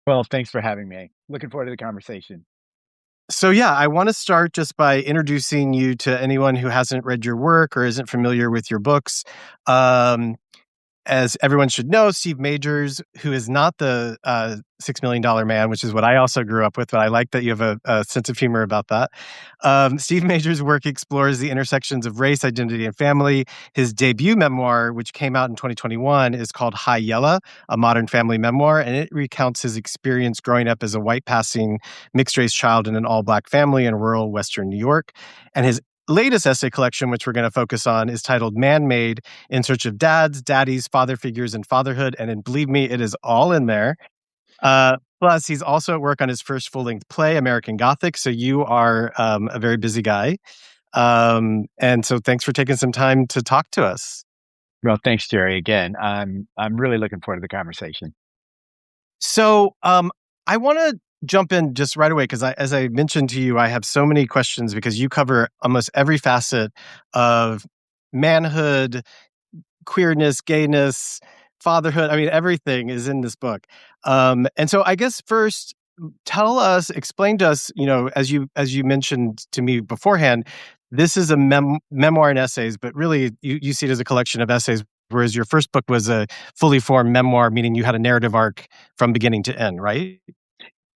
Well, thanks for having me. Looking forward to the conversation. So, yeah, I want to start just by introducing you to anyone who hasn't read your work or isn't familiar with your books. Um, as everyone should know, Steve Majors, who is not the $6 million man, which is what I also grew up with, but I like that you have a sense of humor about that. Steve Majors' work explores the intersections of race, identity, and family. His debut memoir, which came out in 2021, is called High Yella, a modern family memoir, and it recounts his experience growing up as a white passing mixed race child in an all black family in rural Western New York. And his latest essay collection, which we're going to focus on, is titled Man Made: In Search of Dads, Daddies, Father Figures, and Fatherhood. And believe me, it is all in there. Plus, he's also at work on his first full length play, American Gothic. So you are a very busy guy. And so thanks for taking some time to talk to us. Well, thanks, Jerry. Again, I'm really looking forward to the conversation. So I want to jump in just right away because as I mentioned to you, I have so many questions because you cover almost every facet of manhood, queerness, gayness, fatherhood. I mean, everything is in this book. And so I guess first, explain to us, as you mentioned to me beforehand, this is a memoir and essays, but really you see it as a collection of essays, whereas your first book was a fully formed memoir, meaning you had a narrative arc from beginning to end, right?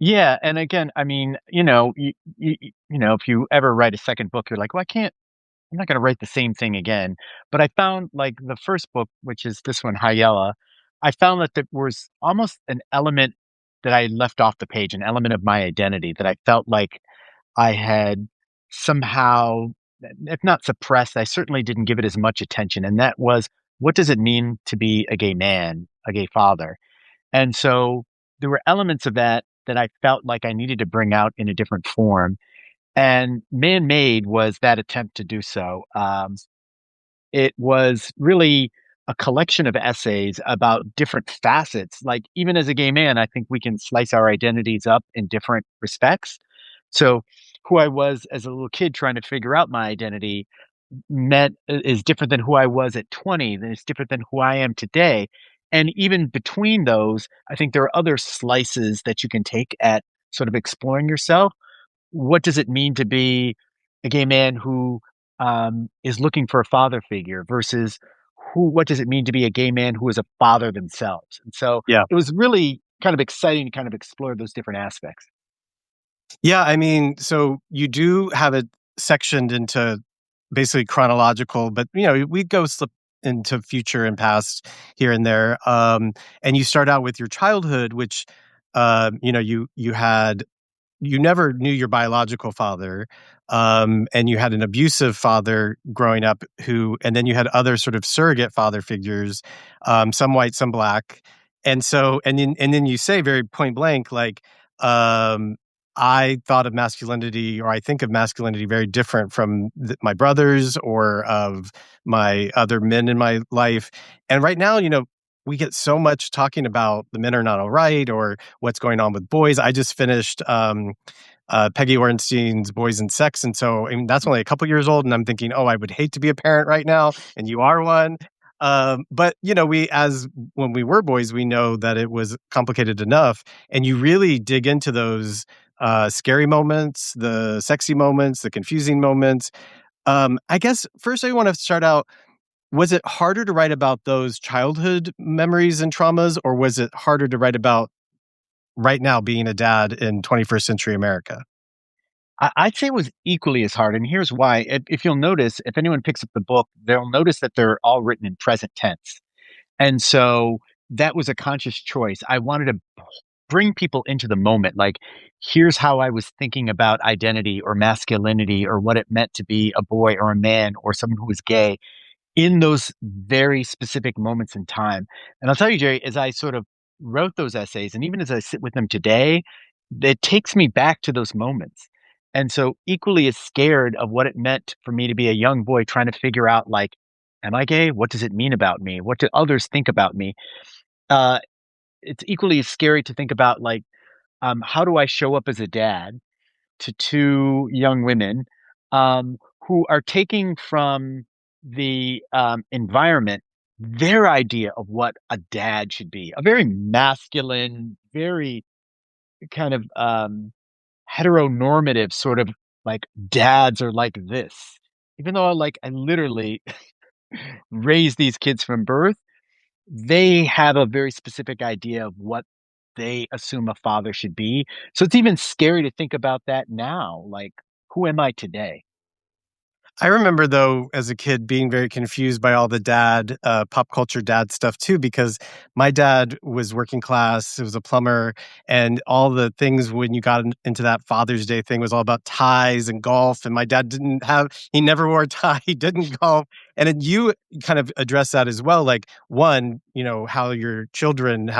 Yeah, and again, I mean, if you ever write a second book, you're like, well, I'm not going to write the same thing again. But I found like the first book, which is this one, Hayella, I found that there was almost an element that I left off the page, an element of my identity that I felt like I had somehow, if not suppressed, I certainly didn't give it as much attention. And that was, what does it mean to be a gay man, a gay father? And so there were elements of that that I felt like I needed to bring out in a different form. And Man Made was that attempt to do so. It was really a collection of essays about different facets. Like, even as a gay man, I think we can slice our identities up in different respects. So, who I was as a little kid trying to figure out my identity met is different than who I was at 20, then it's different than who I am today. And even between those, I think there are other slices that you can take at sort of exploring yourself. What does it mean to be a gay man who is looking for a father figure versus what does it mean to be a gay man who is a father themselves? And so Yeah. it was really kind of exciting to kind of explore those different aspects. Yeah, I mean, so you do have it sectioned into basically chronological, but we go slip into future and past here and there. And you start out with your childhood, which you never knew your biological father, and you had an abusive father growing up and then you had other sort of surrogate father figures, some white, some black. And then you say very point blank, like, I thought of masculinity, or I think of masculinity very different from my brothers or of my other men in my life. And right now, we get so much talking about the men are not all right or what's going on with boys. I just finished Peggy Orenstein's Boys and Sex, and so I mean, that's only a couple years old, and I'm thinking, oh, I would hate to be a parent right now, and you are one. But we, as when we were boys, we know that it was complicated enough, and you really dig into those scary moments, the sexy moments, the confusing moments. I guess first I want to start out. Was it harder to write about those childhood memories and traumas, or was it harder to write about right now being a dad in 21st century America? I'd say it was equally as hard. And here's why. If you'll notice, if anyone picks up the book, they'll notice that they're all written in present tense. And so that was a conscious choice. I wanted to bring people into the moment. Like, here's how I was thinking about identity or masculinity or what it meant to be a boy or a man or someone who was gay in those very specific moments in time. And I'll tell you, Jerry, as I sort of wrote those essays, and even as I sit with them today, it takes me back to those moments. And so, equally as scared of what it meant for me to be a young boy trying to figure out, like, am I gay? What does it mean about me? What do others think about me? Uh, it's equally as scary to think about, like, how do I show up as a dad to two young women um, who are taking from the environment their idea of what a dad should be, a very masculine, very kind of heteronormative sort of like dads are like this. Even though like I literally raised these kids from birth, they have a very specific idea of what they assume a father should be. So it's even scary to think about that now. Like, who am I today? I remember though, as a kid, being very confused by all the pop culture dad stuff too, because my dad was working class, he was a plumber, and all the things when you got into that Father's Day thing was all about ties and golf. And my dad he never wore a tie, he didn't golf. And then you kind of address that as well. Like, one, how your children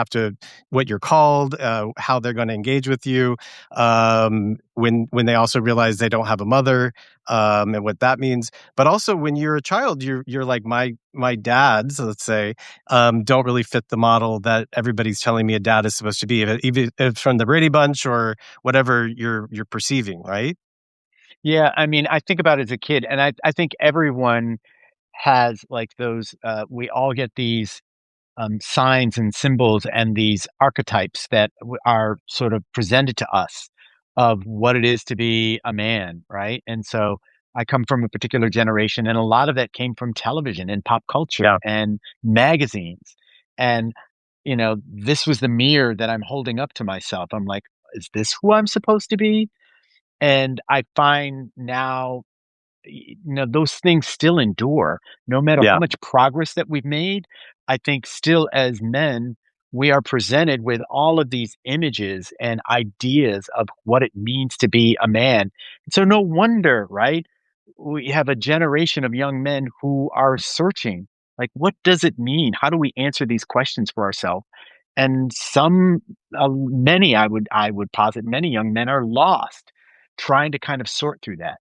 what you're called, how they're going to engage with you, when they also realize they don't have a mother, and what that means. But also, when you're a child, you're like my dads, let's say, don't really fit the model that everybody's telling me a dad is supposed to be, even if it's from the Brady Bunch or whatever you're perceiving, right? Yeah, I mean, I think about it as a kid, and I think everyone has like those. We all get these signs and symbols and these archetypes that are sort of presented to us of what it is to be a man, right? And so I come from a particular generation, and a lot of that came from television and pop culture Yeah. and magazines. And, this was the mirror that I'm holding up to myself. I'm like, is this who I'm supposed to be? And I find now those things still endure no matter how Yeah. much progress that we've made. I think still as men, we are presented with all of these images and ideas of what it means to be a man. So no wonder, right? We have a generation of young men who are searching, like, what does it mean? How do we answer these questions for ourselves? And many, I would posit, many young men are lost trying to kind of sort through that.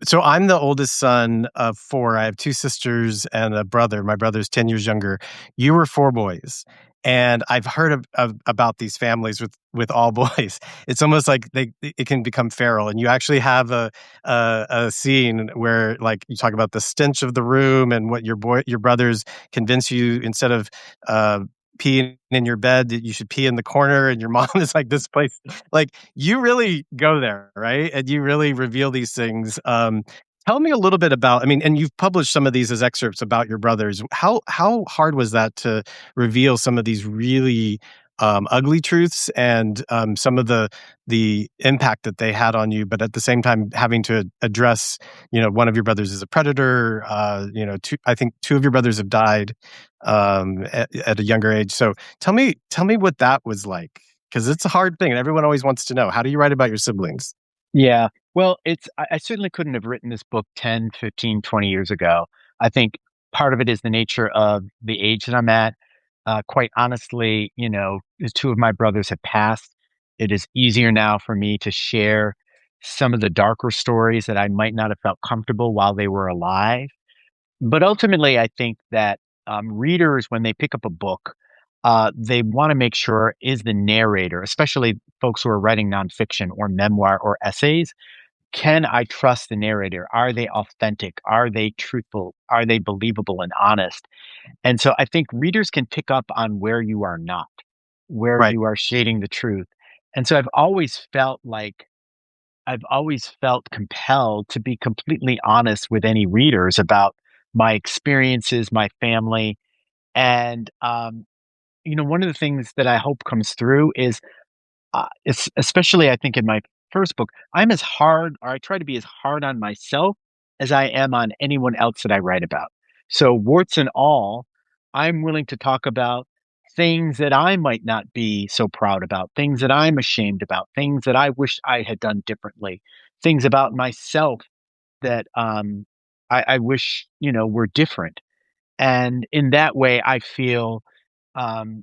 So I'm the oldest son of 4. I have 2 sisters and a brother. My brother's 10 years younger. You were 4 boys, and I've heard about these families with all boys. It's almost like it can become feral, and you actually have a scene where, like, you talk about the stench of the room and what your brothers convince you, instead of, uh, peeing in your bed, that you should pee in the corner, and your mom is like, "This place," like, you really go there, right? And you really reveal these things. Tell me a little bit about, I mean, and you've published some of these as excerpts about your brothers. How hard was that to reveal some of these really, ugly truths, and, some of the impact that they had on you, but at the same time having to address, one of your brothers is a predator, 2, I think 2 of your brothers have died, at a younger age. So tell me what that was like. 'Cause it's a hard thing, and everyone always wants to know, how do you write about your siblings? Yeah. Well, I certainly couldn't have written this book 10, 15, 20 years ago. I think part of it is the nature of the age that I'm at. Quite honestly, the 2 of my brothers have passed. It is easier now for me to share some of the darker stories that I might not have felt comfortable while they were alive. But ultimately, I think that readers, when they pick up a book, they want to make sure is the narrator, especially folks who are writing nonfiction or memoir or essays, can I trust the narrator? Are they authentic? Are they truthful? Are they believable and honest? And so I think readers can pick up on where you are not, where Right. you are shading the truth. And so I've always felt compelled to be completely honest with any readers about my experiences, my family. And, one of the things that I hope comes through is especially I think in my first book, I try to be as hard on myself as I am on anyone else that I write about. So, warts and all, I'm willing to talk about things that I might not be so proud about, things that I'm ashamed about, things that I wish I had done differently, things about myself that I wish, were different. And in that way, I feel um,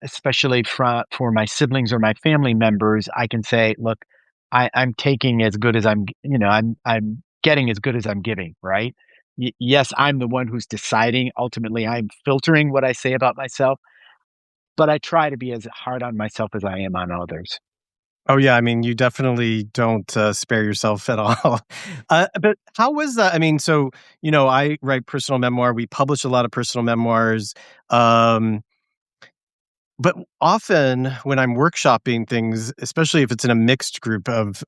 especially for my siblings or my family members, I can say, "Look, I'm taking as good as I'm getting as good as I'm giving." Right? Yes, I'm the one who's deciding. Ultimately, I'm filtering what I say about myself, but I try to be as hard on myself as I am on others. Oh, yeah, I mean, you definitely don't, spare yourself at all. But how was that? I mean, so, I write personal memoir, we publish a lot of personal memoirs. Um But often when I'm workshopping things, especially if it's in a mixed group of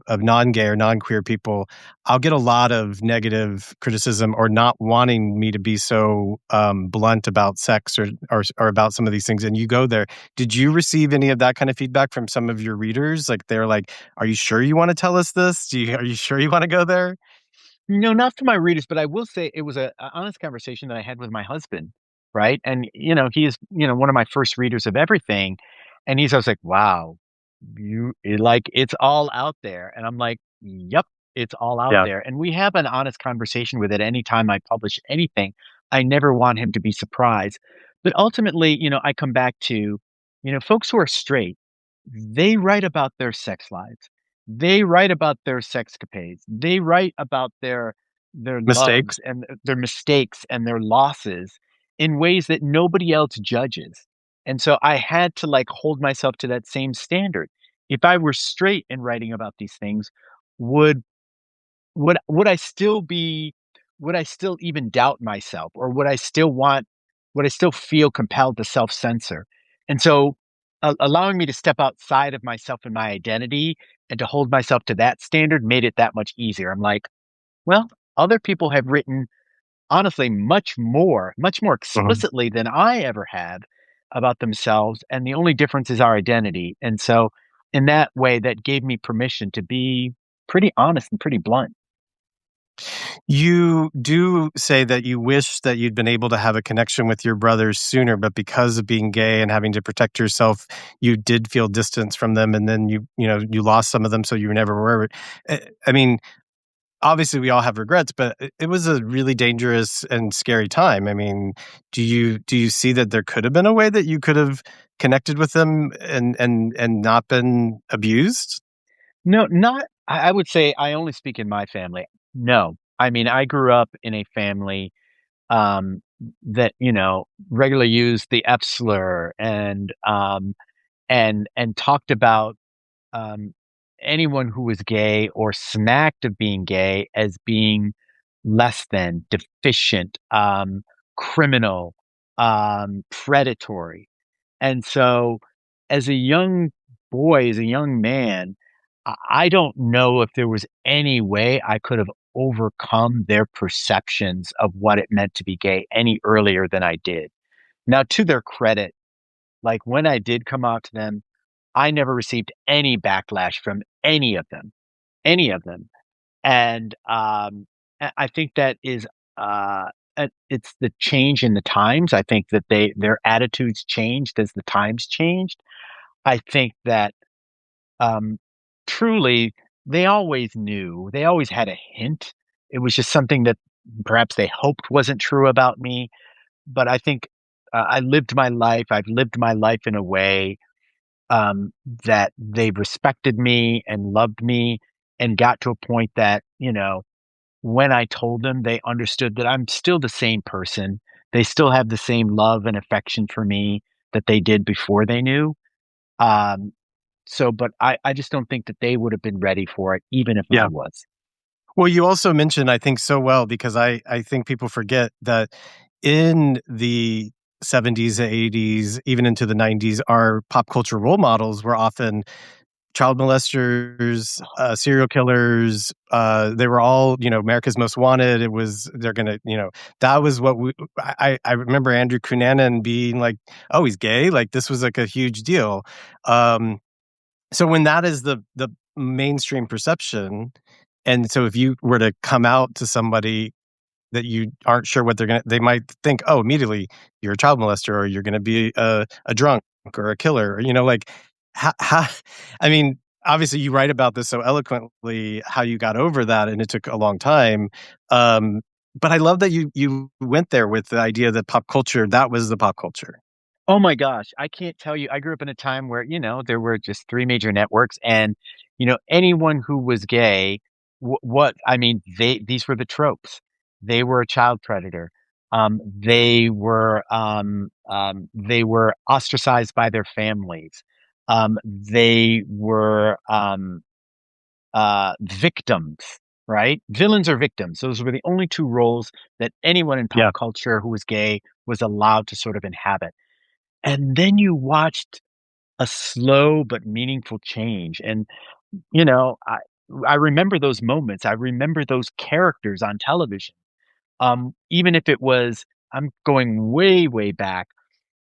non-gay or non-queer people, I'll get a lot of negative criticism or not wanting me to be so, blunt about sex or about some of these things, and you go there. Did you receive any of that kind of feedback from some of your readers? Like, they're like, "Are you sure you wanna tell us this? Are you sure you wanna go there?" No, not for my readers, but I will say it was a honest conversation that I had with my husband, right? And, he is, one of my first readers of everything, and he's always like, "Wow, it's all out there." And I'm like, "Yep, it's all out Yeah. there." And we have an honest conversation with it anytime I publish anything. I never want him to be surprised. But ultimately, I come back to, folks who are straight, they write about their sex lives. They write about their sexcapades. They write about their Mistakes? loves and their mistakes and their losses in ways that nobody else judges. And so I had to like hold myself to that same standard. If I were straight in writing about these things, would would I still be would I still even doubt myself, or would I still feel compelled to self-censor? And so, allowing me to step outside of myself and my identity and to hold myself to that standard made it that much easier. I'm like, "Well, other people have written, honestly, much more Mhm. explicitly than I ever have about themselves, and the only difference is our identity." And so, in that way, that gave me permission to be pretty honest and pretty blunt. You do say that you wish that you'd been able to have a connection with your brothers sooner, but because of being gay and having to protect yourself, you did feel distance from them, and then you lost some of them, so you never were. I mean, obviously, we all have regrets, but it was a really dangerous and scary time. I mean, do you see that there could have been a way that you could have connected with them and not been abused? No, not I would say I only speak in my family. No. I mean, I grew up in a family, that, regularly used the F slur and talked about, um, anyone who was gay or smacked of being gay as being less than, deficient, criminal, predatory. And so, as a young boy, as a young man, I don't know if there was any way I could have overcome their perceptions of what it meant to be gay any earlier than I did. Now, to their credit, like when I did come out to them, I never received any backlash from any of them. And I think that is it's the change in the times. I think that their attitudes changed as the times changed. I think that, um, truly, they always knew. They always had a hint. It was just something that perhaps they hoped wasn't true about me. But I think, I lived my life. I've lived my life in a way, that they respected me and loved me and got to a point that, when I told them, they understood that I'm still the same person. They still have the same love and affection for me that they did before they knew. Um, but I just don't think that they would have been ready for it, even if I Yeah. was. Well, you also mentioned, I think so well, because I think people forget that in the 70s, 80s, even into the 90s, our pop culture role models were often child molesters, serial killers. They were all, America's Most Wanted. They're gonna, that was what I remember Andrew Cunanan being like, oh, he's gay. Like this was like a huge deal. Um, so when that is the mainstream perception, and so if you were to come out to somebody that you aren't sure what they might think, "Oh, immediately, you're a child molester, or you're gonna be a drunk or a killer," like, how I mean, obviously, you write about this so eloquently, how you got over that, and it took a long time, um, but I love that you went there with the idea that pop culture, that was the pop culture. Oh my gosh, I can't tell you. I grew up in a time where, there were just 3 major networks and, anyone who was gay, what I mean, these were the tropes. They were a child predator. They were ostracized by their families. They were, victims, right? Villains or victims. Those were the only 2 roles that anyone in pop Yeah. culture who was gay was allowed to sort of inhabit. And then you watched a slow but meaningful change, and, you know, I remember those moments, I remember those characters on television, even if it was I'm going way, way back,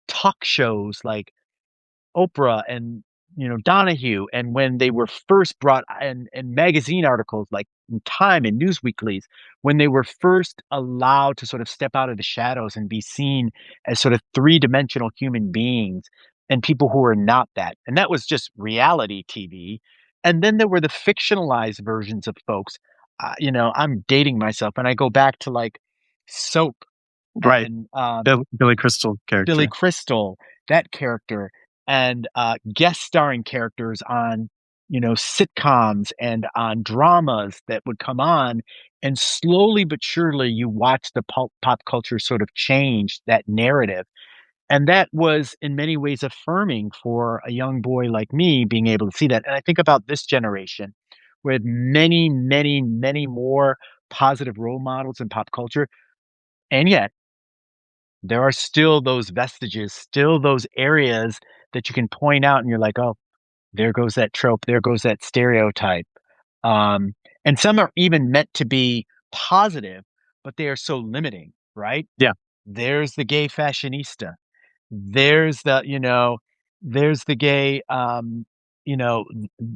talk shows like Oprah and, Donahue, and when they were first brought and magazine articles like in Time and Newsweeklies, when they were first allowed to sort of step out of the shadows and be seen as sort of three-dimensional human beings and people who are not that. And that was just reality TV. And then there were the fictionalized versions of folks. I'm dating myself and I go back to like Soap Right. and Billy Crystal Billy character. Crystal, that character, and, guest starring characters on, sitcoms and on dramas that would come on, and slowly but surely, you watch the pop culture sort of change that narrative, and that was in many ways affirming for a young boy like me being able to see that, and I think about this generation with many, many, many more positive role models in pop culture, and yet there are still those vestiges, still those areas that you can point out and you're like, "Oh, there goes that trope, there goes that stereotype." Um, and some are even meant to be positive, but they are so limiting, right? Yeah. There's the gay fashionista. There's there's the gay,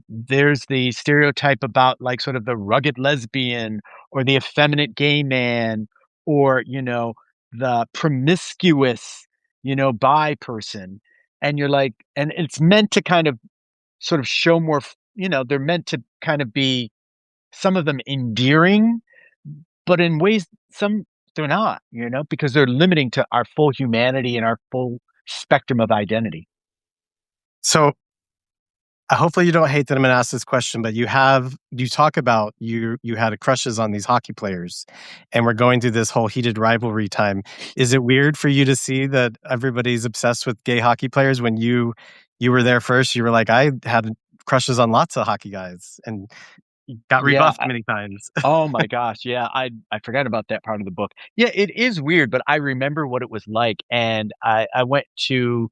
there's the stereotype about like sort of the rugged lesbian or the effeminate gay man or, the promiscuous, bi person. And you're like, and it's meant to kind of sort of show more, they're meant to kind of be some of them endearing, but in ways some they're not, because they're limiting to our full humanity and our full spectrum of identity. So hopefully you don't hate that I'm gonna ask this question, but you talk about you had crushes on these hockey players, and we're going through this whole heated rivalry time. Is it weird for you to see that everybody's obsessed with gay hockey players when you were there first? You were like, "I had crushes on lots of hockey guys," and got Yeah, rebuffed many times. oh my gosh, yeah, I forgot about that part of the book. Yeah, it is weird, but I remember what it was like, and I went to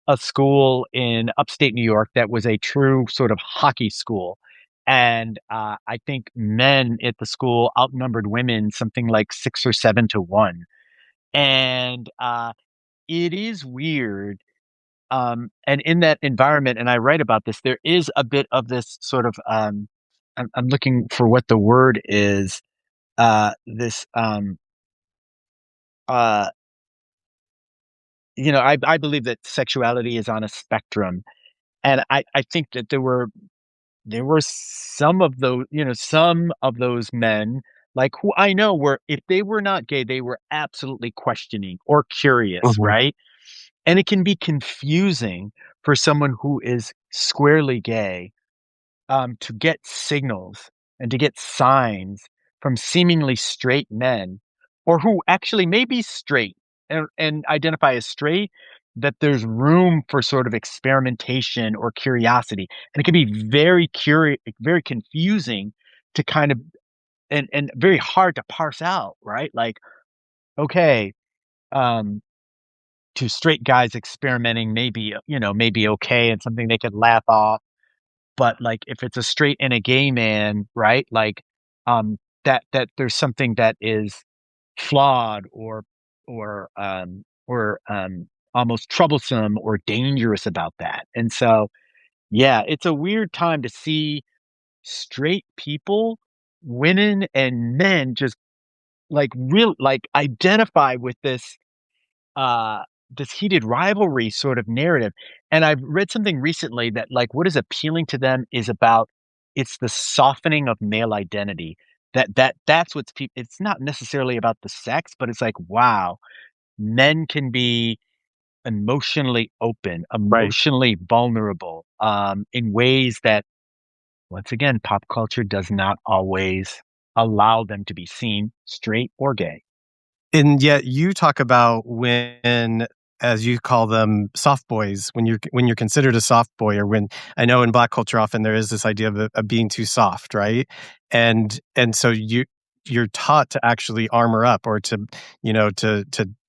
a school in upstate New York that was a true sort of hockey school, and, I think men at the school outnumbered women something like 6 or 7 to 1, and, it is weird, and in that environment, and I write about this, there is a bit of this sort of, I'm looking for what the word is, this uh I believe that sexuality is on a spectrum, and I think that there were some of those men like who I know were if they were not gay they were absolutely questioning or curious, Mhm. right? And it can be confusing for someone who is squarely gay, to get signals and to get signs from seemingly straight men or who actually may be straight and identify as straight, that there's room for sort of experimentation or curiosity. And it can be very curious, very confusing to kind of and very hard to parse out, right? Like, okay, um, to straight guys experimenting maybe okay and something they could laugh off but, like, if it's a straight and a gay man, right, like, that there's something that is flawed or almost troublesome or dangerous about that, and so, yeah, it's a weird time to see straight people, women and men just, like, real like, identify with uh, this heated rivalry sort of narrative. And I've read something recently that like what is appealing to them is about it's the softening of male identity. That's what's it's not necessarily about the sex, but it's like, wow, men can be emotionally open, Right. emotionally vulnerable, in ways that once again, pop culture does not always allow them to be seen straight or gay. And yet you talk about when, as you call them, soft boys, when you're considered a soft boy, or when I know in Black culture often there is this idea of being too soft, right? And so you're taught to actually armor up or to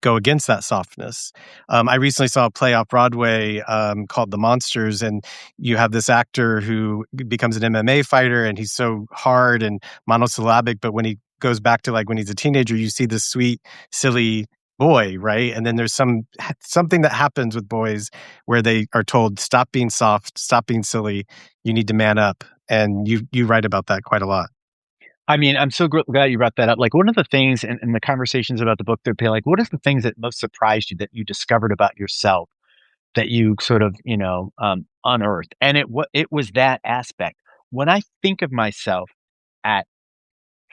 go against that softness. I recently saw a play off Broadway called The Monsters, and you have this actor who becomes an MMA fighter, and he's so hard and monosyllabic. But when he goes back to like when he's a teenager, you see this sweet, silly boy, right? And then there's something that happens with boys where they are told, "Stop being soft, stop being silly. You need to man up." And you write about that quite a lot. I mean, I'm so glad you brought that up. Like one of the things in the conversations about the book, they're like, what is the things that most surprised you that you discovered about yourself that you sort of, unearthed? And it was that aspect. When I think of myself at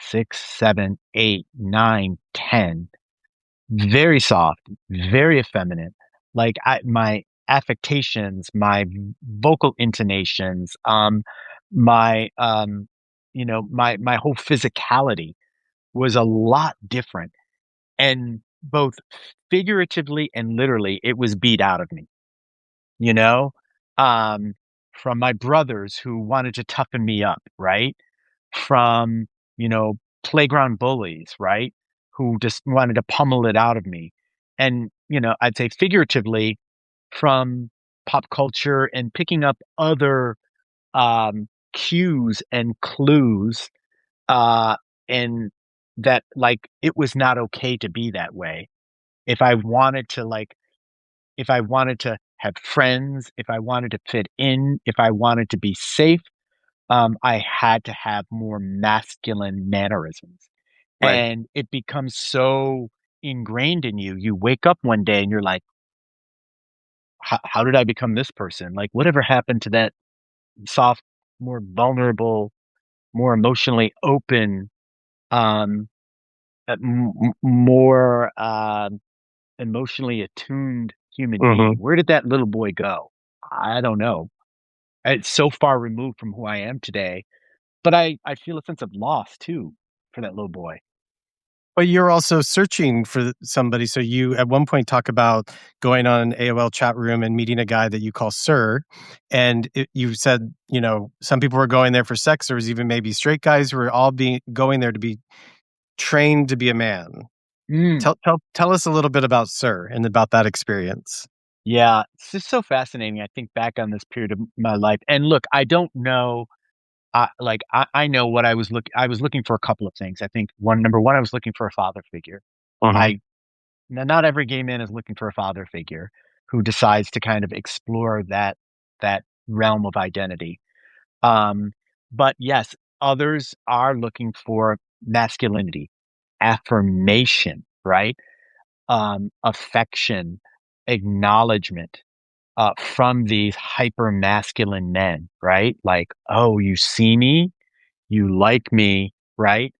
6, 7, 8, 9, 10, very soft, very effeminate. Like my affectations, my vocal intonations, my my whole physicality was a lot different, and both figuratively and literally, it was beat out of me. You know, um, from my brothers who wanted to toughen me up, right? From, you know, playground bullies, right? Who just wanted to pummel it out of me. And, I'd say figuratively from pop culture and picking up other cues and clues, uh, and that like it was not okay to be that way. If I wanted to if I wanted to have friends, if I wanted to fit in, if I wanted to be safe, I had to have more masculine mannerisms. Right. And it becomes so ingrained in you. You wake up one day and you're like, how did I become this person? Like, whatever happened to that soft, more vulnerable, more emotionally open, um, more emotionally attuned human being? Mhm. Where did that little boy go? I don't know. It's so far removed from who I am today, but I feel a sense of loss too for that little boy. But you're also searching for somebody, so you at one point talk about going on an AOL chat room and meeting a guy that you call Sir, and you said, some people were going there for sex. There was even maybe straight guys who were all being going there to be trained to be a man. Mm, Tell us a little bit about Sir and about that experience. yeah, it's just so fascinating. I think back on this period of my life, and look, I don't know. I know what I was looking for a couple of things. I think number one, I was looking for a father figure. Mhm. I Not every gay man is looking for a father figure who decides to kind of explore that realm of identity. Um, but yes, others are looking for masculinity, affirmation, right? Affection, acknowledgement from these hyper masculine men, right? Like, oh, you see me, you like me, right?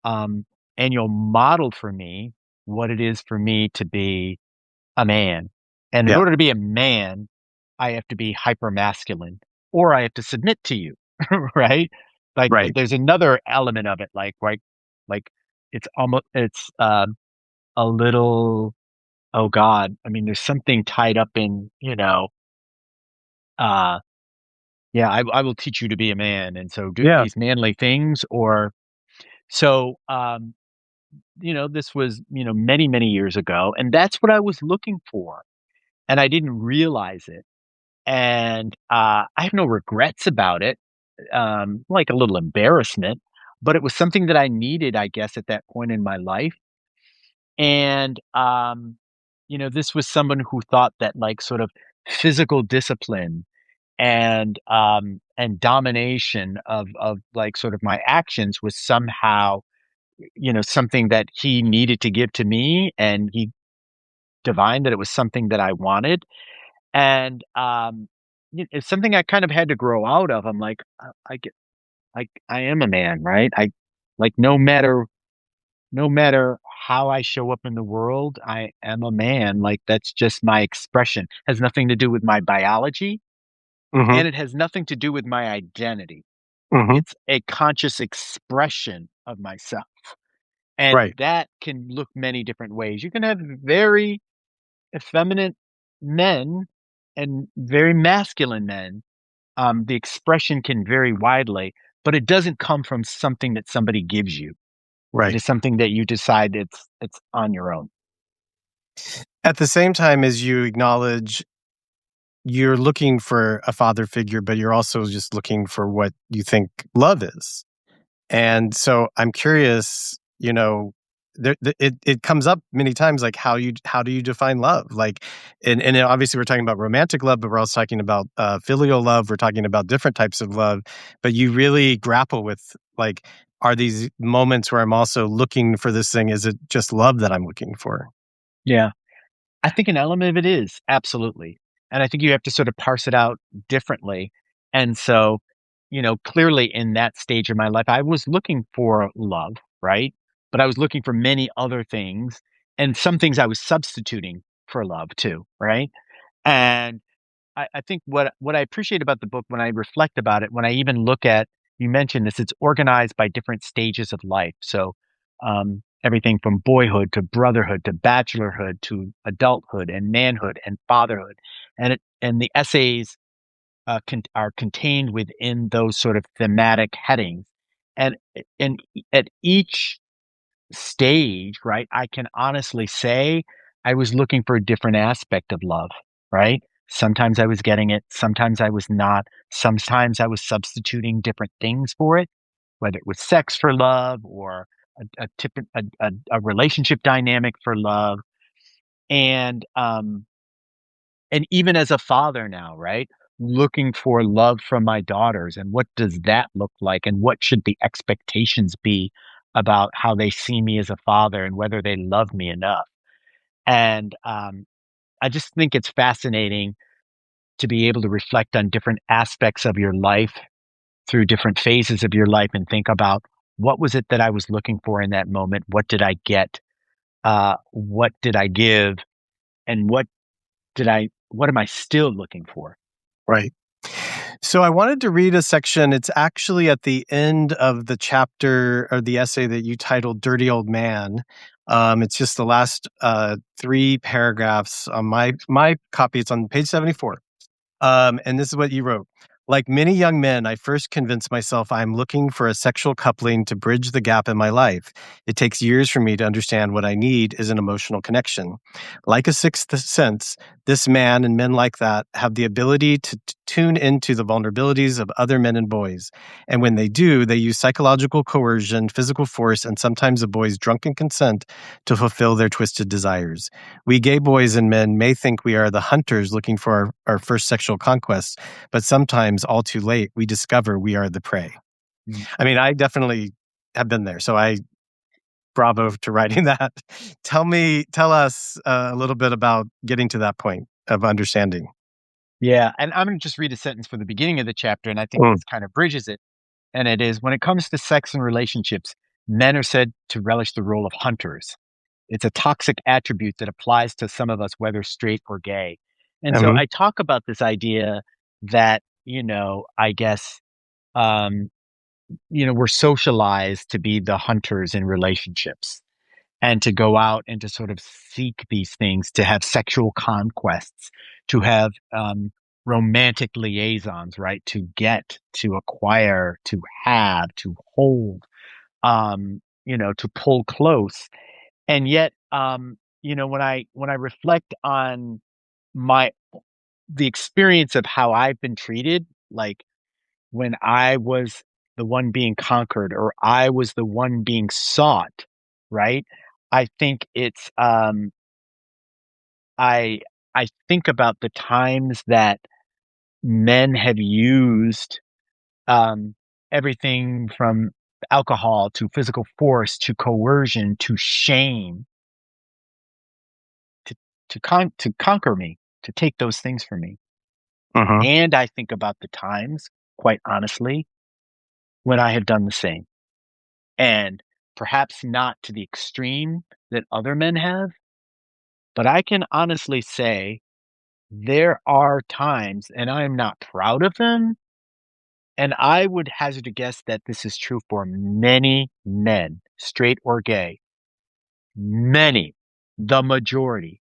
Um, and you'll model for me what it is for me to be a man. And in Yeah. order to be a man, I have to be hyper masculine or I have to submit to you, right? Like Right. there's another element of it, like it's a little, oh God. I mean, there's something tied up in, uh yeah, I will teach you to be a man. And so do Yeah. these manly things or so this was, many, many years ago. And that's what I was looking for. And I didn't realize it. And I have no regrets about it, like a little embarrassment, but it was something that I needed, I guess, at that point in my life. And this was someone who thought that like sort of physical discipline and domination of like sort of my actions was somehow something that he needed to give to me, and he divined that it was something that I wanted. And it's something I kind of had to grow out of. I'm like, I get like I am a man, right? I like no matter how I show up in the world, I am a man. Like that's just my expression. Has nothing to do with my biology, Mhm. and it has nothing to do with my identity. Mhm. It's a conscious expression of myself. And Right. that can look many different ways. You can have very effeminate men and very masculine men. The expression can vary widely, but it doesn't come from something that somebody gives you. It Right. is something that you decide it's on your own. At the same time as you acknowledge you're looking for a father figure, but you're also just looking for what you think love is. And so I'm curious, it comes up many times, like how do you define love? Like, and then obviously we're talking about romantic love, but we're also talking about filial love. We're talking about different types of love, but you really grapple with like, are these moments where I'm also looking for this thing? Is it just love that I'm looking for? Yeah. I think an element of it is, absolutely. And I think you have to sort of parse it out differently. And so, clearly in that stage of my life, I was looking for love, right? But I was looking for many other things, and some things I was substituting for love too, right? And I think what I appreciate about the book when I reflect about it, when I even look at, you mentioned this, it's organized by different stages of life. So everything from boyhood to brotherhood to bachelorhood to adulthood and manhood and fatherhood, and the essays are contained within those sort of thematic headings, and and at each stage, right, I can honestly say I was looking for a different aspect of love, right? Sometimes I was getting it, sometimes I was not. Sometimes I was substituting different things for it, whether it was sex for love or a relationship dynamic for love. And and even as a father now, right? Looking for love from my daughters and what does that look like and what should the expectations be about how they see me as a father and whether they love me enough. And I just think it's fascinating to be able to reflect on different aspects of your life through different phases of your life and think about what was it that I was looking for in that moment? What did I get? What did I give? And what am I still looking for? Right. So I wanted to read a section. It's actually at the end of the chapter or the essay that you titled "Dirty Old Man." It's just the last three paragraphs on my copy. It's on page 74. And this is what you wrote. Like many young men, I first convinced myself I'm looking for a sexual coupling to bridge the gap in my life. It takes years for me to understand what I need is an emotional connection. Like a sixth sense, this man and men like that have the ability to tune into the vulnerabilities of other men and boys. And when they do, they use psychological coercion, physical force, and sometimes a boy's drunken consent to fulfill their twisted desires. We gay boys and men may think we are the hunters looking for our first sexual conquest, but sometimes, all too late, we discover we are the prey. Mm. I mean, I definitely have been there. So I bravo to writing that. Tell us a little bit about getting to that point of understanding. Yeah, and I'm going to just read a sentence from the beginning of the chapter, and I think Mm, this kind of bridges it. And it is, when it comes to sex and relationships, men are said to relish the role of hunters. It's a toxic attribute that applies to some of us, whether straight or gay. And so mhm, I talk about this idea that, I guess, um, we're socialized to be the hunters in relationships and to go out and to sort of seek these things, to have sexual conquests, to have romantic liaisons, right? To get, to acquire, to have, to hold, to pull close. And yet, when I reflect on my the experience of how I've been treated, like when I was the one being conquered or I was the one being sought, right? I think it's I I think about the times that men have used um everything from alcohol to physical force to coercion to shame to to conquer me, to take those things from me. mhm, And I think about the times, quite honestly, when I have done the same. And perhaps not to the extreme that other men have, but I can honestly say there are times, and I am not proud of them, and I would hazard a guess that this is true for many men, straight or gay, many, the majority,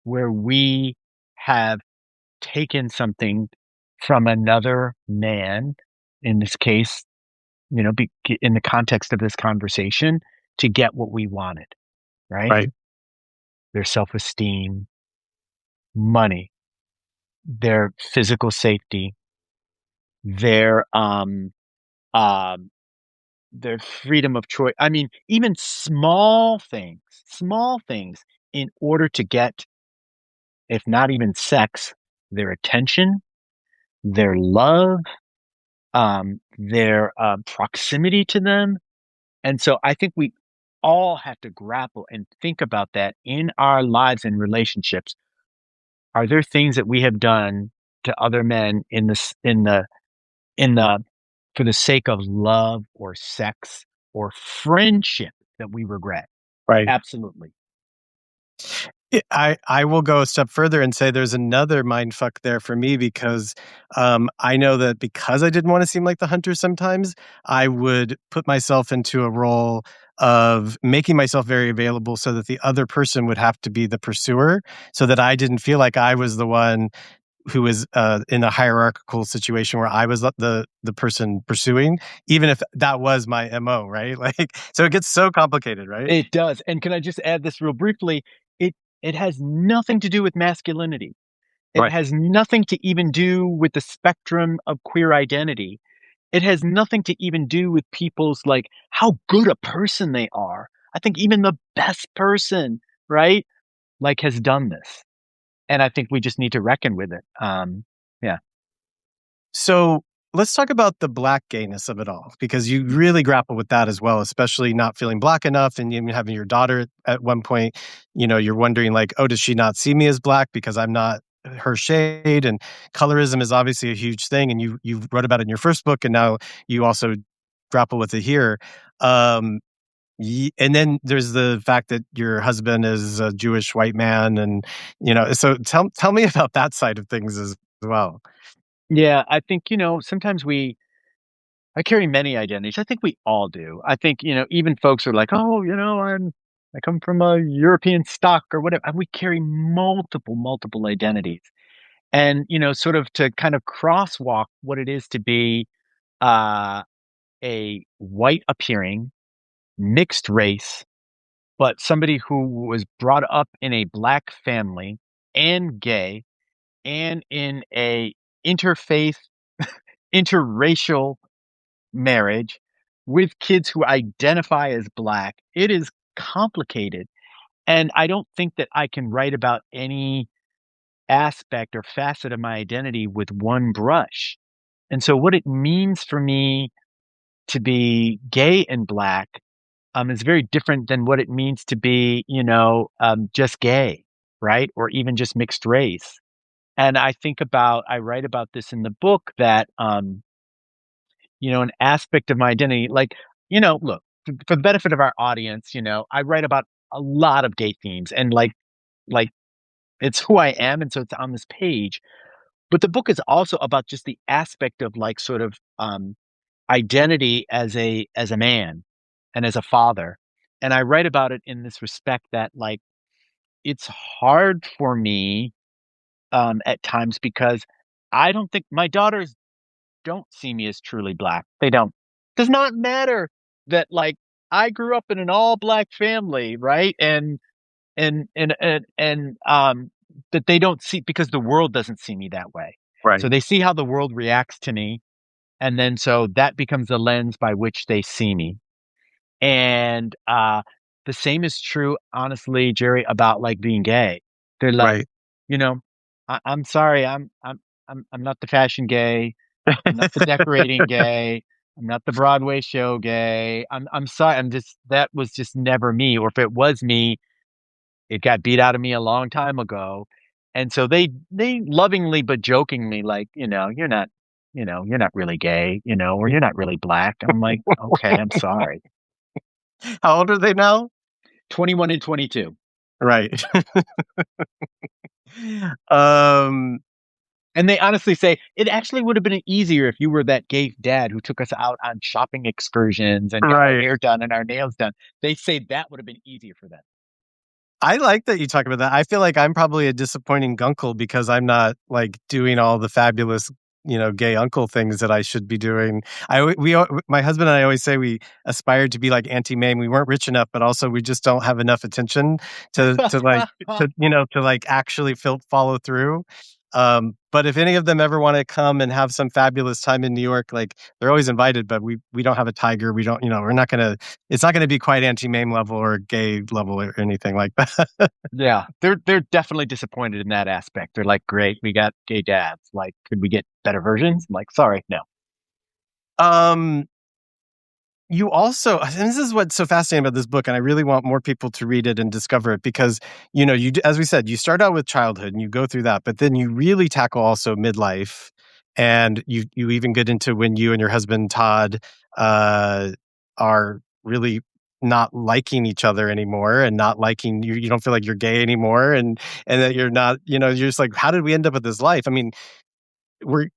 where we have taken something from another man, in this case, in the context of this conversation, to get what we wanted, right? right. their self-esteem, money, their physical safety, their um their freedom of choice. I mean, even small things in order to get, if not even sex, their attention, their love, their proximity to them. And so I think we all have to grapple and think about that in our lives and relationships. Are there things that we have done to other men in the for the sake of love or sex or friendship that we regret? Right. Absolutely. I will go a step further and say there's another mindfuck there for me because, I know that because I didn't wanna seem like the hunter sometimes, I would put myself into a role of making myself very available so that the other person would have to be the pursuer, so that I didn't feel like I was the one who was, in a hierarchical situation where I was the person pursuing, even if that was my MO, right? Like, so it gets so complicated, right? It does. And can I just add this real briefly? It it has nothing to do with masculinity. It Right. has nothing to even do with the spectrum of queer identity. It has nothing to even do with people's like how good a person they are. I think even the best person, right? Like has done this. And I think we just need to reckon with it. Yeah. So let's talk about the black gayness of it all, because you really grapple with that as well, especially not feeling black enough and even having your daughter at one point, you're wondering like, oh, does she not see me as black because I'm not her shade? And colorism is obviously a huge thing. And you wrote about it in your first book, and now you also grapple with it here. Um, and then there's the fact that your husband is a Jewish white man, and so tell me about that side of things as well. Yeah, I think, sometimes I carry many identities. I think we all do. I think, even folks are like, "Oh, I come from a European stock or whatever." And we carry multiple identities. And, sort of to kind of crosswalk what it is to be uh, a white appearing, mixed race, but somebody who was brought up in a black family and gay and in a interfaith, interracial marriage with kids who identify as black. It is complicated. And I don't think that I can write about any aspect or facet of my identity with one brush. And so, what it means for me to be gay and black is very different than what it means to be, just gay, right? Or even just mixed race. And I write about this in the book that, an aspect of my identity, like, look, for the benefit of our audience, I write about a lot of gay themes and like it's who I am. And so it's on this page. But the book is also about just the aspect of like sort of identity as a man and as a father. And I write about it in this respect that like it's hard for me at times because I don't think my daughters don't see me as truly black. They don't. Does not matter that like I grew up in an all black family, right? And that they don't see because the world doesn't see me that way. So Right. they see how the world reacts to me, and then so that becomes the lens by which they see me. And the same is true, honestly, Jerry, about like being gay. They're like, Right. you know, I'm sorry, I'm not the fashion gay. I'm not the decorating gay. I'm not the Broadway show gay. I'm sorry. I'm just that was just never me. Or if it was me, it got beat out of me a long time ago. And so they lovingly but jokingly like, you're not really gay, or you're not really black. I'm like, okay, I'm sorry. How old are they now? 21 and 22. Right. Um, And they honestly say it actually would have been easier if you were that gay dad who took us out on shopping excursions and got our right. hair done and our nails done. They say that would have been easier for them. I like that you talk about that. I feel like I'm probably a disappointing gunkle because I'm not, like, doing all the fabulous gay uncle things that I should be doing. My husband and I always say we aspired to be like Auntie Mae. We weren't rich enough, but also we just don't have enough attention to like actually follow through. But if any of them ever want to come and have some fabulous time in New York, like they're always invited. But we don't have a tiger. We don't, we're not gonna. It's not gonna be quite Auntie Mame level or gay level or anything like that. Yeah, they're definitely disappointed in that aspect. They're like, "Great, we got gay dads. Like, could we get better versions?" I'm like, "Sorry, no." um, You also, and this is what's so fascinating about this book, and I really want more people to read it and discover it because, as we said, you start out with childhood and you go through that, but then you really tackle also midlife, and you even get into when you and your husband Todd uh, are really not liking each other anymore, and not liking you. You don't feel like you're gay anymore, and that you're not. You're just like, how did we end up with this life? I mean,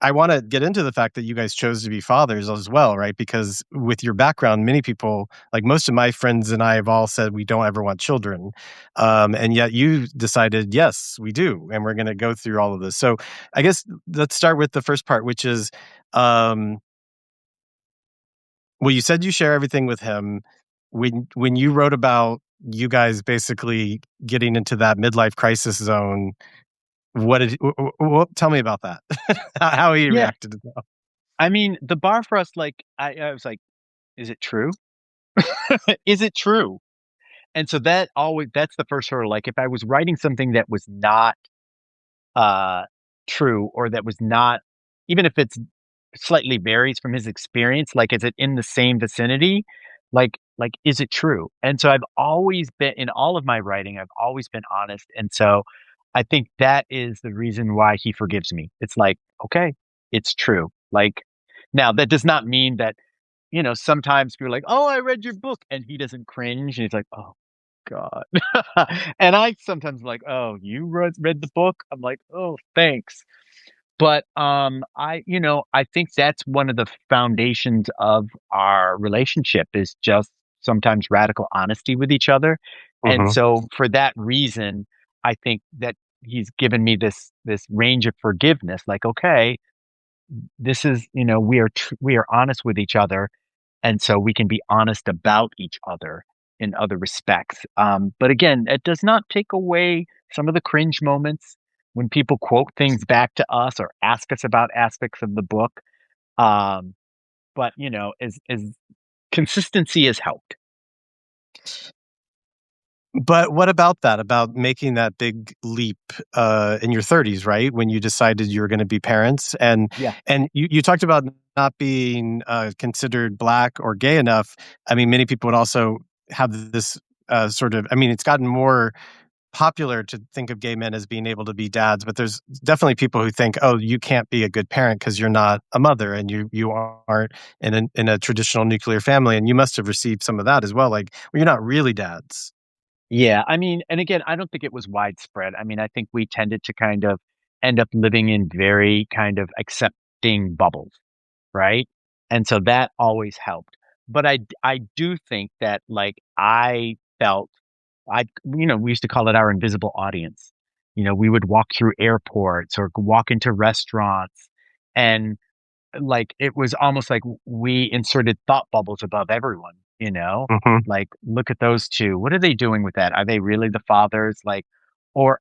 I wanna get into the fact that you guys chose to be fathers as well, right? Because with your background, many people, like most of my friends and I have all said we don't ever want children. And yet you decided, yes, we do, and we're gonna go through all of this. So I guess let's start with the first part, which is, um, well, you said you share everything with him. When you wrote about you guys basically getting into that midlife crisis zone, what did tell me about that? How he Yeah, reacted to that. I mean, the bar for us, like, I was like, "Is it true? Is it true?" And so that's the first hurdle. Like, if I was writing something that was not uh, true or that was not, even if it's slightly varies from his experience, like, is it in the same vicinity? Like, is it true? And so I've always been in all of my writing, I've always been honest. And so I think that is the reason why he forgives me. It's like, okay, it's true. Like, now that does not mean that, sometimes people are like, oh, I read your book, and he doesn't cringe. And he's like, oh, God. And I sometimes am like, "Oh, you read the book?" I'm like, "Oh, thanks." But, I think that's one of the foundations of our relationship is just sometimes radical honesty with each other. And Mhm. so for that reason, I think that he's given me this range of forgiveness. Like, okay, this is, we are honest with each other, and so we can be honest about each other in other respects. But again, it does not take away some of the cringe moments when people quote things back to us or ask us about aspects of the book. Um, but as consistency has helped. But what about that? About making that big leap, in your 30s, right? When you decided you were gonna be parents, Yeah. and you talked about not being, considered Black or gay enough. I mean, many people would also have this, sort of, I mean, it's gotten more popular to think of gay men as being able to be dads, but there's definitely people who think, "Oh, you can't be a good parent because 'cause you're not a mother and you aren't in a traditional nuclear family," and you must have received some of that as well, like, "Well, you're not really dads." Yeah. I mean, and again, I don't think it was widespread. I mean, I think we tended to kind of end up living in very kind of accepting bubbles. Right? And so that always helped. But I do think that, like, I felt we used to call it our invisible audience. We would walk through airports or walk into restaurants, and, like, it was almost like we inserted thought bubbles above everyone, you know? Mhm. Like, "Look at those 2. What are they doing with that? Are they really the fathers?" Like, or,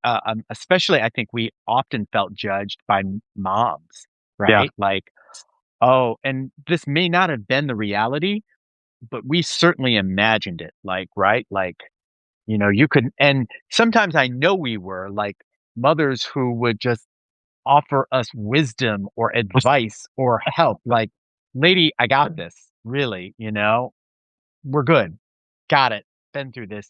especially, I think we often felt judged by moms, Yeah. right? Like, oh, and this may not have been the reality, but we certainly imagined it, like, right? Like, you could, and sometimes I know we were like mothers who would just offer us wisdom or advice or help. Like, lady, I got this, really, we're good. Got it. Been through this.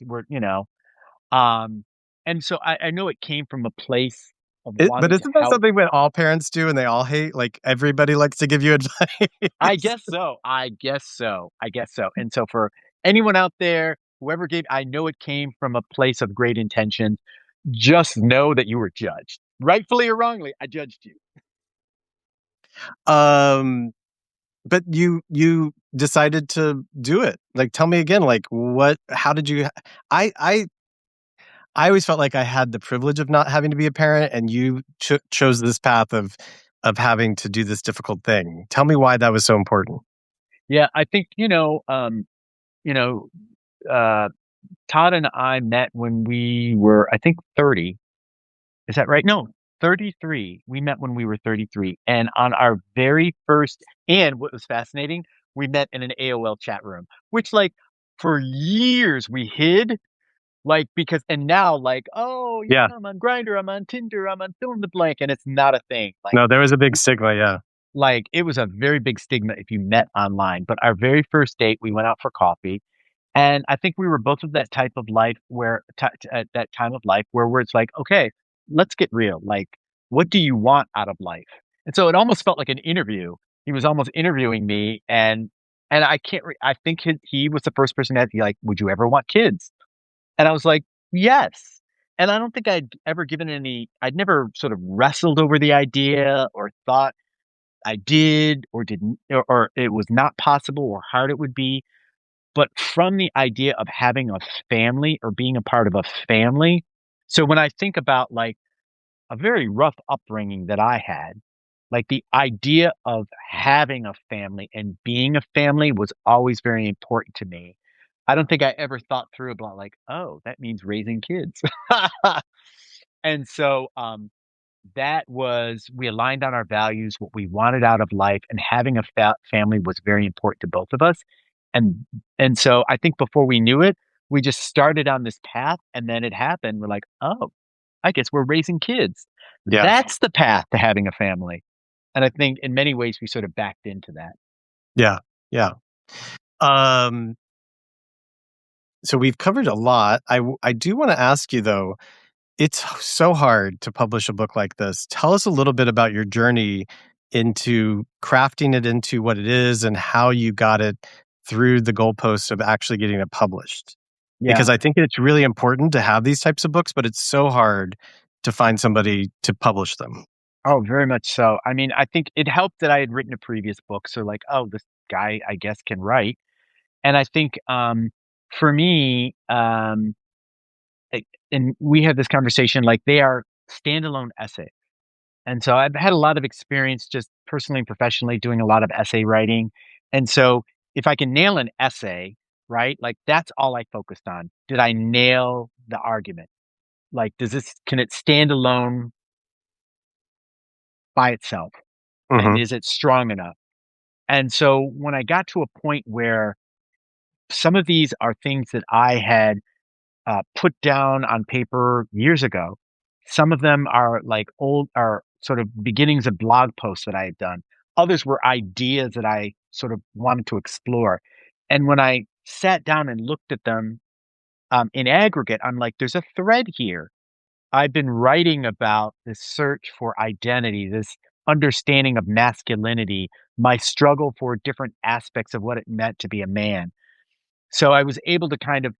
Um, and so I know it came from a place of But wanting to isn't that help. something that all parents do and they all hate? Like, everybody likes to give you I advice. guess so. I guess so. I guess so. And so for anyone out there, whoever gave, I know it came from a place of great intention. Just know that you were judged. Rightfully or wrongly, I judged you. Um, but you decided to do it. Like, tell me again, like, what how did you I I I always felt like I had the privilege of not having to be a parent, and you chose this path of, of having to do this difficult thing. Tell me why that was so important. Yeah, I think, you know, uh, Todd and I met when we were, I think, 30. Is that right? No, 33. We met when we were 33. And on our very first, and what was fascinating, we met in an AOL chat room, which, like, for years we hid, like, because, and now, like, oh, Yeah. I'm on Grinder, I'm on Tinder, I'm on fill in the blank, and it's not a thing. No, there was a big stigma, yeah. Like, it was a very big stigma if you met online. But our very first date, we went out for coffee. And I think we were both of that type of life where at that time of life where it's like, okay, let's get real. Like, what do you want out of life? And so it almost felt like an interview. He was almost interviewing me, and I can't. I think he was the first person to be like, "Would you ever want kids?" And I was like, "Yes." And I don't think I'd ever given any. I'd never sort of wrestled over the idea or thought I did or didn't, or it was not possible or hard it would be, but from the idea of having a family or being a part of a family. So when I think about like a very rough upbringing that I had, like the idea of having a family and being a family was always very important to me. I don't think I ever thought through about like, oh, that means raising kids. And so that was we aligned on our values, what we wanted out of life, and having a family was very important to both of us. And and so I think before we knew it, we just started on this path, and then it happened. We're like, oh, I guess we're raising kids. Yeah. That's the path to having a family. And I think in many ways we sort of backed into that. Yeah. Yeah. Um, so we've covered a lot. I do wanna ask you, though, it's so hard to publish a book like this. Tell us a little bit about your journey into crafting it into what it is and how you got it through the goalposts of actually getting it published. Yeah. Because I think it's really important to have these types of books, but it's so hard to find somebody to publish them. Oh, very much so. I mean, I think it helped that I had written a previous book. So like, oh, this guy, I guess, can write. And I think for me, and we had this conversation, like they are standalone essay. And so I've had a lot of experience just personally and professionally doing a lot of essay writing. And so if I can nail an essay, right, like that's all I focused on. Did I nail the argument? Like, can it stand alone by itself? And Mhm. is it strong enough? And so when I got to a point where some of these are things that I had put down on paper years ago. Some of them are sort of beginnings of blog posts that I had done. Others were ideas that I sort of wanted to explore. And when I sat down and looked at them in aggregate, I'm like, there's a thread here. I've been writing about this search for identity, this understanding of masculinity, my struggle for different aspects of what it meant to be a man. So I was able to kind of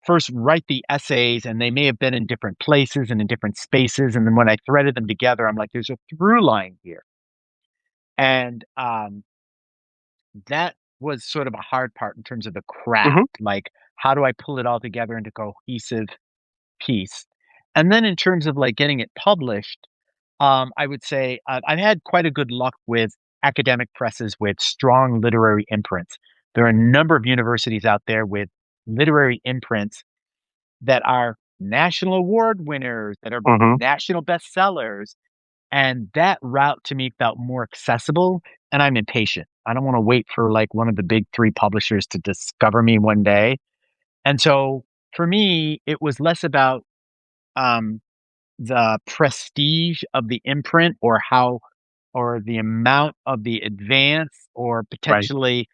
first write the essays, and they may have been in different places and in different spaces. And then when I threaded them together, I'm like, there's a through line here. And that was sort of a hard part in terms of the Mhm. craft. Like, how do I pull it all together into cohesive piece? And then in terms of like getting it published, I would say I've had quite a good luck with academic presses with strong literary imprints. There are a number of universities out there with literary imprints that are national award winners, that are Mhm. national bestsellers. And that route to me felt more accessible. And I'm impatient. I don't want to wait for like one of the big three publishers to discover me one day. And so for me, it was less about um, the prestige of the imprint or the amount of the advance or Right. potentially,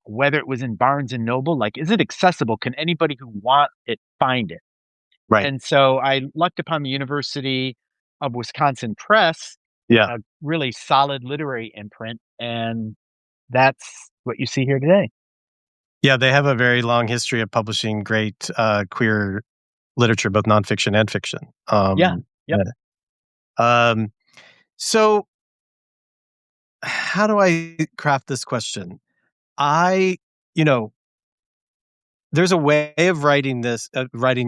whether it was in Barnes and Noble, like, is it accessible? Can anybody who want it find it? Right. And so I lucked upon the University of Wisconsin Press, Yeah. a really solid literary imprint, and that's what you see here today. Yeah, they have a very long history of publishing great, queer literature, both nonfiction and fiction. Yeah. Yep. Yeah. Um, so how do I craft this question? I you know, there's a way of writing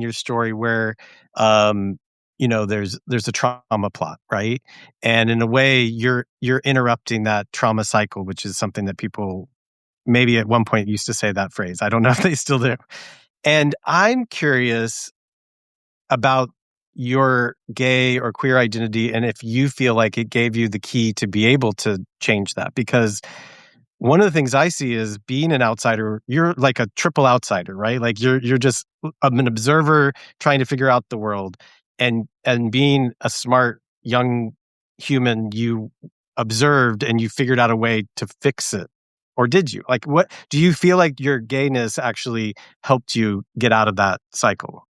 your story where, um there's a trauma plot, right? And in a way, you're interrupting that trauma cycle, which is something that people maybe at one point used to say that phrase. I don't know if they still do. And I'm curious about your gay or queer identity and if you feel like it gave you the key to be able to change that. Because one of the things I see is being an outsider, you're like a triple outsider, right? Like you're just an observer trying to figure out the world, and being a smart young human, you observed and you figured out a way to fix it. Or did you? Like, what do you feel like your gayness actually helped you get out of that cycle?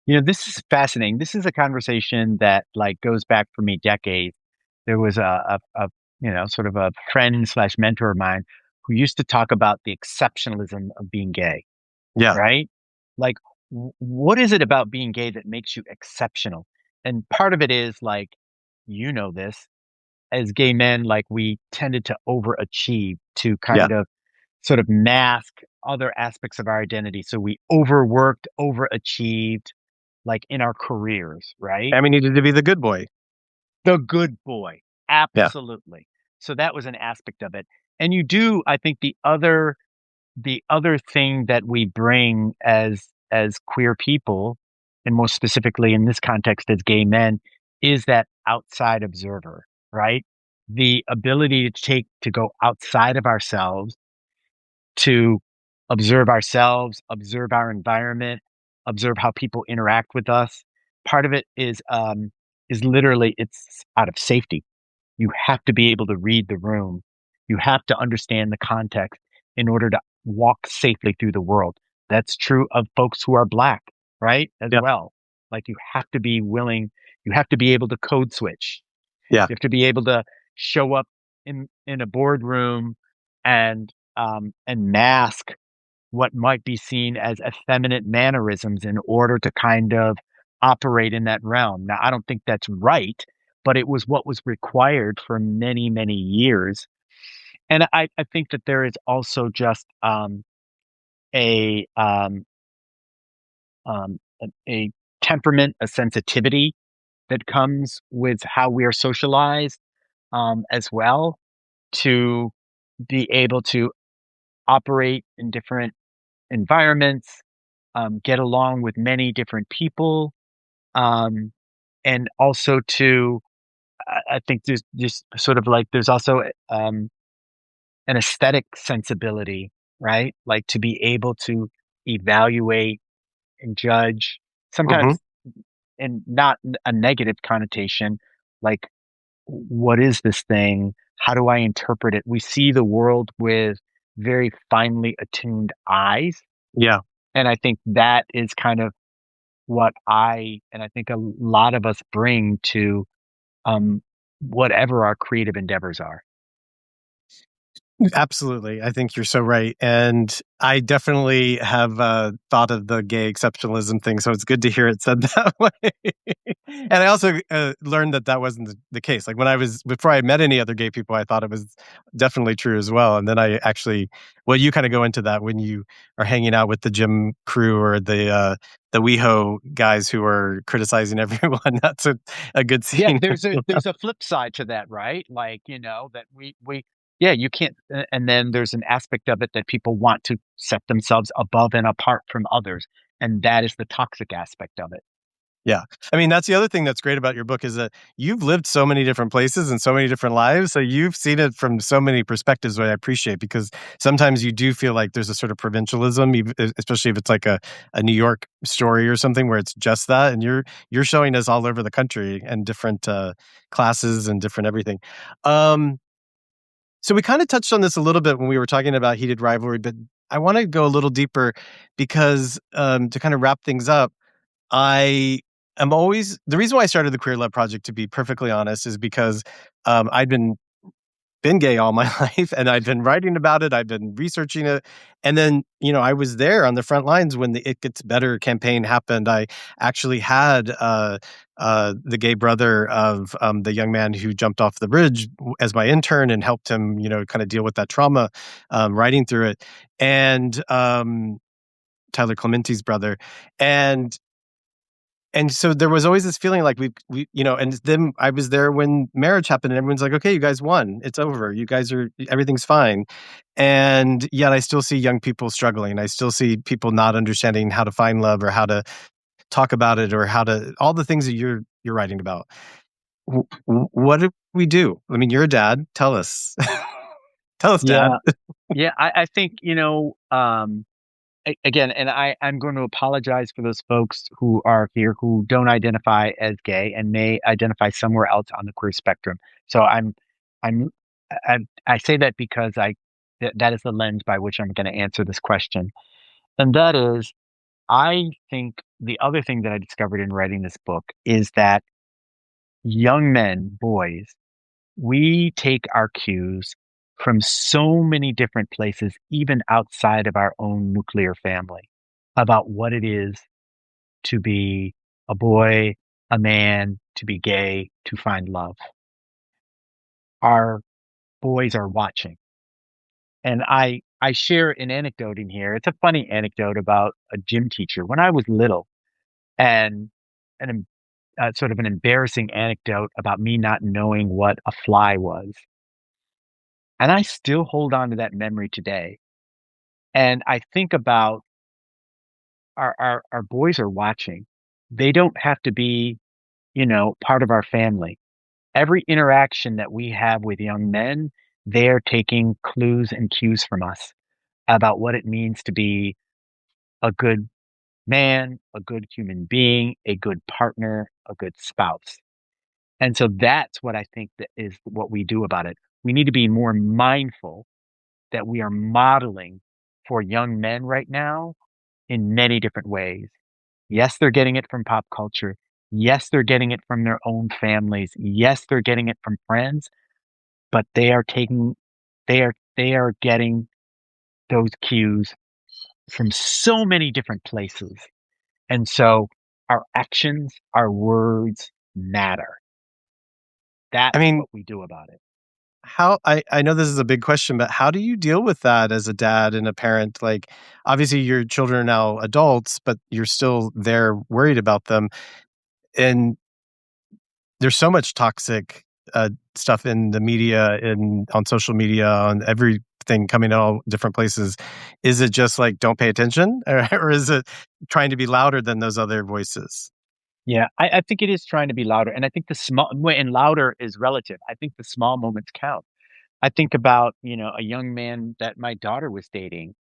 This is fascinating. This is a conversation that like goes back for me decades. There was sort of a friend slash mentor of mine who used to talk about the exceptionalism of being gay, Yeah, right? Like, what is it about being gay that makes you exceptional? And part of it is like, this as gay men, like we tended to overachieve to yeah. kind of sort of mask other aspects of our identity. So we overworked, overachieved, like in our careers, right? And we needed to be the good boy. The good boy. Yeah. Absolutely. So that was an aspect of it. And I think the other thing that we bring as queer people, and more specifically in this context as gay men, is that outside observer, right? The ability to go outside of ourselves, observe our environment, observe how people interact with us. Part of it is literally it's out of safety. You have to be able to read the room. You have to understand the context in order to walk safely through the world. That's true of folks who are black, right? As Yeah. well. Like you have to be willing, you have to be able to code switch. Yeah. You have to be able to show up in a boardroom and mask what might be seen as effeminate mannerisms in order to kind of operate in that realm. Now, I don't think that's right, but it was what was required for many, many years. And I think that there is also just a, a temperament, a sensitivity that comes with how we are socialized as well to be able to operate in different environments, get along with many different people, um, and also I think there's just sort of like there's also an aesthetic sensibility, right? Like to be able to evaluate and judge, Hmm. sometimes in not a negative connotation, like what is this thing? How do I interpret it? We see the world with very finely attuned eyes. Yeah. And I think that is kind of and I think a lot of us bring to um, whatever our creative endeavors are. Absolutely. I think you're so right. And I definitely have thought of the gay exceptionalism thing. So it's good to hear it said that way. And I also learned that that wasn't the case. Like before I met any other gay people, I thought it was definitely true as well. And then well, you kind of go into that when you are hanging out with the gym crew or the WeHo guys who are criticizing everyone. That's a good Yeah, scene. there's a flip side to that, right? Like, that we yeah, you can't and then there's an aspect of it that people want to set themselves above and apart from others, and that is the toxic aspect of it. Yeah. I mean, that's the other thing that's great about your book is that you've lived so many different places and so many different lives. So you've seen it from so many perspectives, which I appreciate because sometimes you do feel like there's a sort of provincialism, especially if it's like a New York story or something where it's just that. And you're showing us all over the country and different classes and different everything. Um, so we kind of touched on this a little bit when we were talking about Heated Rivalry, but I want to go a little deeper because to kind of wrap things up, I am always the reason why I started the Queer Love Project, to be perfectly honest, is because I'd been gay all my life and I'd been writing about it, I'd been researching it. And then, I was there on the front lines when the It Gets Better campaign happened. I actually had the gay brother of the young man who jumped off the bridge as my intern and helped him, kind of deal with that trauma, writing through it. And Tyler Clementi's brother. And And so there was always this feeling like and then I was there when marriage happened and everyone's like, okay, you guys won. It's over. You guys are, everything's fine. And yet I still see young people struggling. I still see people not understanding how to find love or how to talk about it or how to, all the things that you're writing about. What do we do? I mean, you're a dad. Tell us. Tell us, dad. Yeah. Yeah. I think, again, and I'm going to apologize for those folks who are here who don't identify as gay and may identify somewhere else on the queer spectrum. So I'm, I say that because that is the lens by which I'm going to answer this question. And that is, I think the other thing that I discovered in writing this book is that young men, boys, we take our cues from so many different places, even outside of our own nuclear family, about what it is to be a boy, a man, to be gay, to find love. Our boys are watching. And I share an anecdote in here. It's a funny anecdote about a gym teacher. When I was little, and an sort of an embarrassing anecdote about me not knowing what a fly was. And I still hold on to that memory today. And I think about our boys are watching. They don't have to be, part of our family. Every interaction that we have with young men, they're taking clues and cues from us about what it means to be a good man, a good human being, a good partner, a good spouse. And so that's what I think that is what we do about it. We need to be more mindful that we are modeling for young men right now in many different ways. Yes, they're getting it from pop culture. Yes, they're getting it from their own families. Yes, they're getting it from friends, but they are getting those cues from so many different places. And so our actions, our words matter. I That's mean, what we do about it. I know this is a big question, but how do you deal with that as a dad and a parent? Like, obviously, your children are now adults, but you're still there worried about them. And there's so much toxic stuff in the media and on social media, on everything coming out all different places. Is it just like, don't pay attention? Or is it trying to be louder than those other voices? Yeah, I think it is trying to be louder. And I think and louder is relative. I think the small moments count. I think about, a young man that my daughter was dating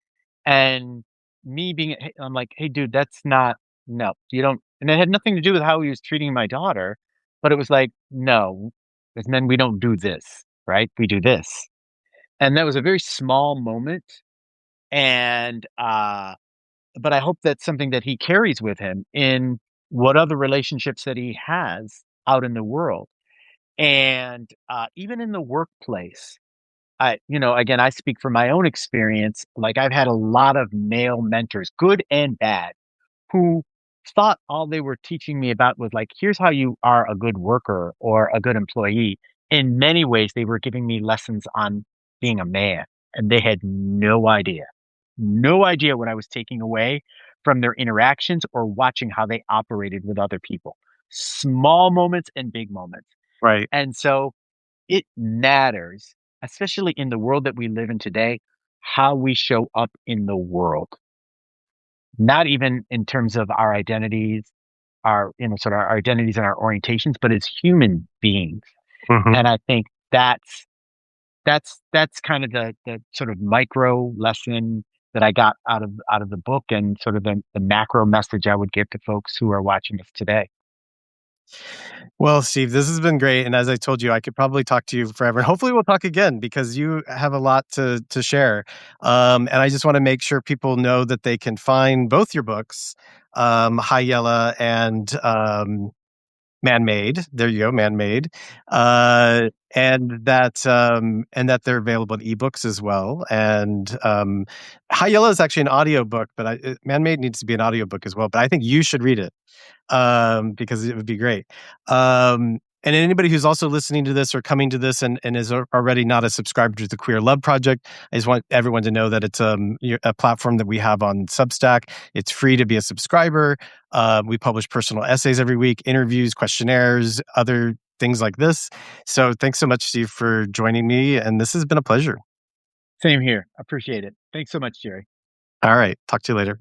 and me being, hey, I'm like, hey, dude, that's not, no, you don't. And it had nothing to do with how he was treating my daughter, but it was like, no, as men, we don't do this, right? We do this. And that was a very small moment. And, but I hope that's something that he carries with him in what other relationships that he has out in the world. And even in the workplace, again, I speak from my own experience. Like I've had a lot of male mentors, good and bad, who thought all they were teaching me about was like, here's how you are a good worker or a good employee. In many ways, they were giving me lessons on being a man, and they had no idea what I was taking away from their interactions or watching how they operated with other people. Small moments and big moments. Right. And so it matters, especially in the world that we live in today, how we show up in the world, not even in terms of our identities, sort of our identities and our orientations, but as human beings. Mhm. And I think that's kind of the sort of micro lesson that I got out of the book and sort of the macro message I would give to folks who are watching us today. Well, Steve, this has been great, and as I told you, I could probably talk to you forever. Hopefully, we'll talk again because you have a lot to share. And I just want to make sure people know that they can find both your books, High Yella and Man Made. There you go, Man Made, and that they're available in ebooks as well. And High Yella is actually an audiobook, but Man Made needs to be an audiobook as well. But I think you should read it because it would be great. And anybody who's also listening to this or coming to this and is already not a subscriber to the Queer Love Project, I just want everyone to know that it's a platform that we have on Substack. It's free to be a subscriber. We publish personal essays every week, interviews, questionnaires, other things like this. So thanks so much, Steve, for joining me. And this has been a pleasure. Same here. Appreciate it. Thanks so much, Jerry. All right. Talk to you later.